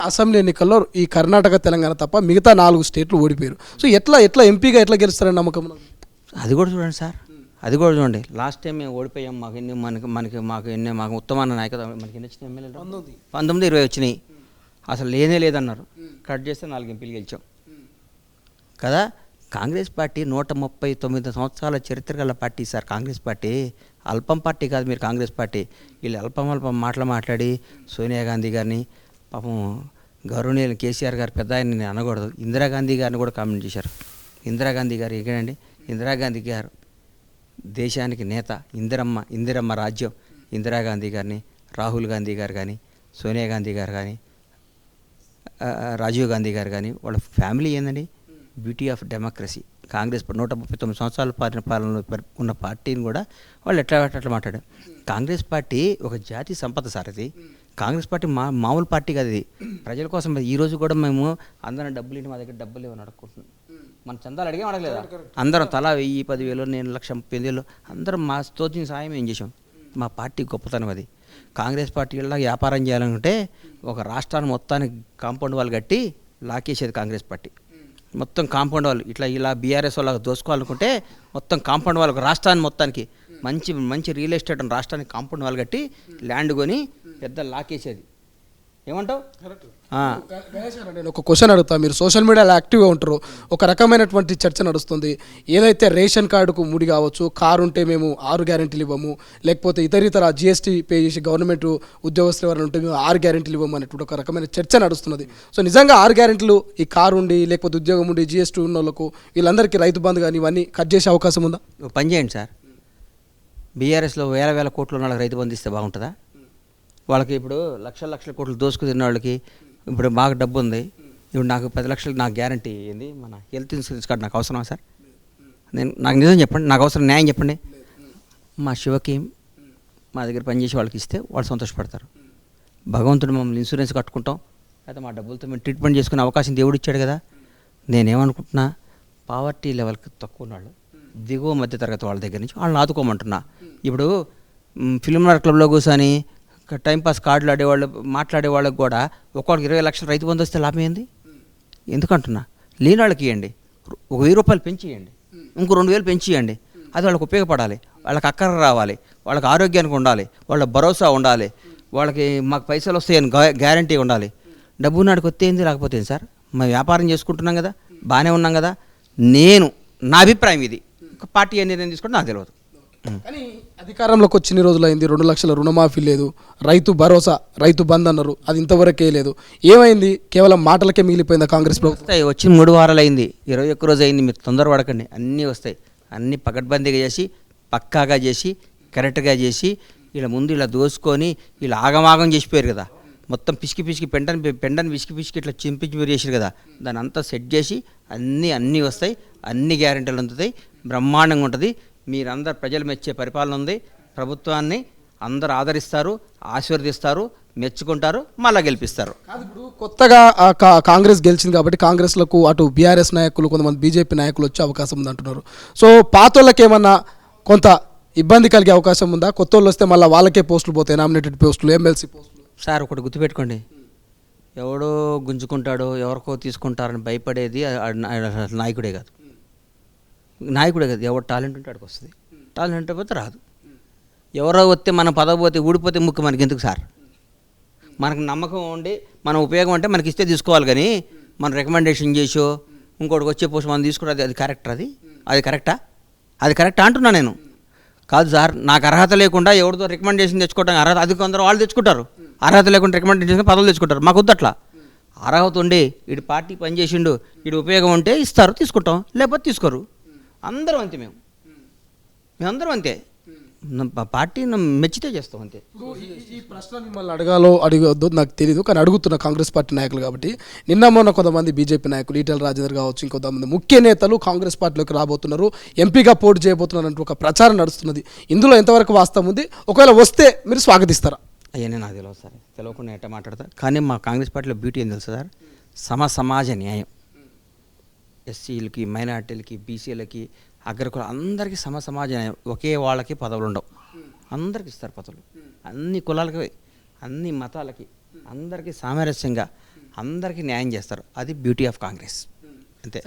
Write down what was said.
Assembly ఎన్నికల్లో ఈ కర్ణాటక తెలంగాణ తప్ప మిగతా 4 స్టేట్లు ఓడిపోయారు. సో ఎట్లా ఎంపీగా ఎట్లా గెలుస్తారని నమ్మకం? అది కూడా చూడండి సార్, అది కూడా చూడండి. లాస్ట్ టైం మేము ఓడిపోయాం, మాకు ఉత్తమమైన నాయకత్వం, మనకి ఎన్ని వచ్చినాయి ఎమ్మెల్యేలు? 19, 20 వచ్చినాయి. అసలు లేనే లేదన్నారు, కట్ చేస్తే 4 ఎంపీలు గెలిచాం కదా. కాంగ్రెస్ పార్టీ 139 సంవత్సరాల చరిత్ర గల పార్టీ సార్. కాంగ్రెస్ పార్టీ అల్పం పార్టీ కాదు. మీరు కాంగ్రెస్ పార్టీ వీళ్ళు అల్పం మాట్లాడి సోనియా గాంధీ గారిని, పాపం గౌరవనీయులు కేసీఆర్ గారు పెద్ద ఆయన అనకూడదు, ఇందిరాగాంధీ గారిని కూడా కామెంట్ చేశారు. ఇందిరాగాంధీ గారు ఎక్కడండి? ఇందిరాగాంధీ గారు దేశానికి నేత. ఇందిరమ్మ రాజ్యం. ఇందిరాగాంధీ గారిని, రాహుల్ గాంధీ గారు కానీ, సోనియా గాంధీ గారు కానీ, రాజీవ్ గాంధీ గారు కానీ, వాళ్ళ ఫ్యామిలీ ఏందండి? Beauty of democracy. కాంగ్రెస్ 139 సంవత్సరాల పాలన ఉన్న పార్టీని కూడా వాళ్ళు ఎట్లా మాట్లాడారు. కాంగ్రెస్ పార్టీ ఒక జాతి సంపద సార్. అది కాంగ్రెస్ పార్టీ మామూలు పార్టీ కాదు. ఇది ప్రజల కోసం. ఈరోజు కూడా మేము అందరం డబ్బులు మా దగ్గర డబ్బులు ఏమని అడుక్కుంటున్నాం. మన చందాలు అడిగే అడగలేదా? అందరం తలా 1000, 10,000, నేను 1,30,000 అందరం మా తోచిన సాయం ఏం చేసాం. మా పార్టీ గొప్పతనం అది. కాంగ్రెస్ పార్టీలో వ్యాపారం చేయాలనుకుంటే ఒక రాష్ట్రాన్ని మొత్తానికి కాంపౌండ్ వాళ్ళు కట్టి లాకేసేది కాంగ్రెస్ పార్టీ. మొత్తం కాంపౌండ్ వాళ్ళు ఇలా బీఆర్ఎస్ వాళ్ళకి దోసుకోవాలనుకుంటే మొత్తం కాంపౌండ్ వాళ్ళకి రాష్ట్రాన్ని మొత్తానికి మంచి రియల్ ఎస్టేట్ రాష్ట్రానికి కాంపౌండ్ వాళ్ళు కట్టి ల్యాండ్ కొని పెద్ద లాకేసేది. ఏమంటావు? నేను ఒక క్వశ్చన్ అడుగుతా. మీరు సోషల్ మీడియాలో యాక్టివ్గా ఉంటారు. ఒక రకమైనటువంటి చర్చ నడుస్తుంది. ఏదైతే రేషన్ కార్డుకు ముడి కావచ్చు, కారు ఉంటే మేము 6 గ్యారెంటీలు ఇవ్వము, లేకపోతే ఇతర జీఎస్టీ పే చేసి గవర్నమెంట్ ఉద్యోగస్తులు ఎవరైనా ఉంటే మేము 6 గ్యారెంటీలు ఇవ్వము అనేటువంటి ఒక రకమైన చర్చ నడుస్తున్నది. సో నిజంగా 6 గ్యారెంటీలు ఈ కారు ఉండి లేకపోతే ఉద్యోగం ఉండి జీఎస్టీ ఉన్న వాళ్ళకు వీళ్ళందరికీ రైతు బంధు కానీ ఇవన్నీ కట్ చేసే అవకాశం ఉందా? పని చేయండి సార్. బీఆర్ఎస్లో వేల కోట్లు ఉన్న వాళ్ళకి రైతు బంధు ఇస్తే బాగుంటుందా? వాళ్ళకి ఇప్పుడు లక్షల కోట్లు దోసుకు తిన్న వాళ్ళకి ఇప్పుడు బాగా డబ్బు ఉంది. ఇప్పుడు నాకు 10 లక్షలు నాకు గ్యారంటీ ఏంది? మన హెల్త్ ఇన్సూరెన్స్ కార్డు నాకు అవసరమా సార్? నాకు నిజం చెప్పండి, నాకు అవసరం న్యాయం చెప్పండి. మా శివకి మా దగ్గర పనిచేసే వాళ్ళకి ఇస్తే వాళ్ళు సంతోషపడతారు. భగవంతుడు మమ్మల్ని ఇన్సూరెన్స్ కట్టుకుంటాం, అయితే మా డబ్బులతో మేము ట్రీట్మెంట్ చేసుకునే అవకాశం దేవుడు ఇచ్చాడు కదా. నేనేమనుకుంటున్నా, పావర్టీ లెవెల్కి తక్కువ ఉన్నాళ్ళు, దిగువ మధ్య తరగతి వాళ్ళ దగ్గర నుంచి వాళ్ళని ఆదుకోమంటున్నా. ఇప్పుడు ఫిల్మ్ క్లబ్లో కూర్చొని టైంపాస్ కార్డులు ఆడేవాళ్ళు మాట్లాడే వాళ్ళకి కూడా ఒక్కొక్కరికి 20 లక్షలు రైతు బంధు వస్తే లాభం ఏంది? ఎందుకంటున్నా, లేని వాళ్ళకి ఇవ్వండి, ఒక 1000 రూపాయలు పెంచి ఇవ్వండి, ఇంకో 2000 పెంచి ఇవ్వండి. అది వాళ్ళకి ఉపయోగపడాలి, వాళ్ళకి అక్కర రావాలి, వాళ్ళకి ఆరోగ్యానికి ఉండాలి, వాళ్ళ భరోసా ఉండాలి, వాళ్ళకి మాకు పైసలు వస్తాయని గ్యారంటీ ఉండాలి. డబ్బు నాడికి వస్తే ఏంది, రాకపోతే ఏంది సార్? మేము వ్యాపారం చేసుకుంటున్నాం కదా, బాగానే ఉన్నాం కదా. నా అభిప్రాయం ఇది. పార్టీ ఏ నిర్ణయం తీసుకుంటే నాకు తెలియదు. కానీ అధికారంలోకి వచ్చిన రోజులైంది, 2 లక్షల రుణమాఫీ లేదు, రైతు భరోసా, రైతు బంద్ అన్నారు, అది ఇంతవరకే లేదు. ఏమైంది? కేవలం మాటలకే మిగిలిపోయిందా కాంగ్రెస్ ప్రభుత్వం? వచ్చి 3 వారాలు అయింది, 21 రోజు అయింది. మీరు తొందరపడకండి, అన్నీ వస్తాయి. అన్నీ పకడ్బందీగా చేసి, పక్కాగా చేసి, కరెక్ట్గా చేసి, ఇలా ముందు ఇలా దోసుకొని ఇలా ఆగమాగం చేసిపోయారు కదా. మొత్తం పిసికి పెండని పిసికి ఇట్లా చింపించి మీరు చేసారు కదా. దాన్ని అంతా సెట్ చేసి అన్నీ వస్తాయి, అన్ని గ్యారెంటీలు అందుతాయి, బ్రహ్మాండంగా ఉంటుంది. మీరందరు ప్రజలు మెచ్చే పరిపాలన ఉంది. ప్రభుత్వాన్ని అందరు ఆదరిస్తారు, ఆశీర్వదిస్తారు, మెచ్చుకుంటారు, మళ్ళీ గెలిపిస్తారు. ఇప్పుడు కొత్తగా కాంగ్రెస్ గెలిచింది కాబట్టి కాంగ్రెస్లకు అటు బీఆర్ఎస్ నాయకులు, కొంతమంది బీజేపీ నాయకులు వచ్చే అవకాశం ఉంది అంటున్నారు. సో పాతోళ్ళకి ఏమన్నా కొంత ఇబ్బంది కలిగే అవకాశం ఉందా? కొత్త వాళ్ళు వస్తే మళ్ళీ వాళ్ళకే పోస్టులు పోతాయి, నామినేటెడ్ పోస్టులు, ఎమ్మెల్సీ పోస్టులు. సార్ ఒకటి గుర్తుపెట్టుకోండి, ఎవడో గుంజుకుంటాడో ఎవరికో తీసుకుంటారని భయపడేది నాయకుడే కాదు. ఎవరు టాలెంట్ ఉంటే అక్కడికి వస్తుంది, టాలెంట్ పోతే రాదు. ఎవరో వస్తే మనం పదవి పోతే ఊడిపోతే ముక్కు మనకి ఎందుకు సార్? మనకు నమ్మకం ఉండి మన ఉపయోగం అంటే మనకి ఇస్తే తీసుకోవాలి. కానీ మనం రికమెండేషన్ చేసో ఇంకోటికి వచ్చే పోస్ట్ మనం తీసుకుంటే అది కరెక్ట్? అది కరెక్టా అంటున్నా నేను. కాదు సార్, నాకు అర్హత లేకుండా ఎవరితో రికమెండేషన్ తెచ్చుకోవడం అర్హత, అది కొందరు వాళ్ళు తెచ్చుకుంటారు. అర్హత లేకుండా రికమెండేషన్ పదవులు తెచ్చుకుంటారు. మాకు వద్దు అట్లా. అర్హత ఉండి వీడి పార్టీ పనిచేసిండు, వీడి ఉపయోగం ఉంటే ఇస్తారు, తీసుకుంటాం, లేకపోతే తీసుకోరు. అందరం అంతే, మేమందరం అంతే. పార్టీని మెచ్చితే చేస్తాం అంతే. ఈ ప్రశ్న మిమ్మల్ని అడగవద్దు నాకు తెలియదు, కానీ అడుగుతున్న కాంగ్రెస్ పార్టీ నాయకులు కాబట్టి. మొన్న కొంతమంది బీజేపీ నాయకులు, ఈటెల రాజేందర్ కావచ్చు, ఇంకొంతమంది ముఖ్య నేతలు కాంగ్రెస్ పార్టీలోకి రాబోతున్నారు, ఎంపీగా పోటీ చేయబోతున్నారు అంటూ ఒక ప్రచారం నడుస్తున్నది. ఇందులో ఎంతవరకు వాస్తవం ఉంది? ఒకవేళ వస్తే మీరు స్వాగతిస్తారా? అయ్యనే నాకు తెలియదు సార్, తెలియకుండా ఎట్లా మాట్లాడతారు. కానీ మా కాంగ్రెస్ పార్టీలో బ్యూటీ ఏం తెలుసు సార్? సమాజ న్యాయం. ఎస్సీలకి, మైనార్టీలకి, బీసీలకి, అగ్రకుల అందరికీ సమాజ న్యాయం. ఒకే వాళ్ళకి పదవులు ఉండవు, అందరికి ఇస్తారు పదవులు. అన్ని కులాలకి, అన్ని మతాలకి, అందరికీ సామరస్యంగా అందరికీ న్యాయం చేస్తారు. అది బ్యూటీ ఆఫ్ కాంగ్రెస్ అంతే.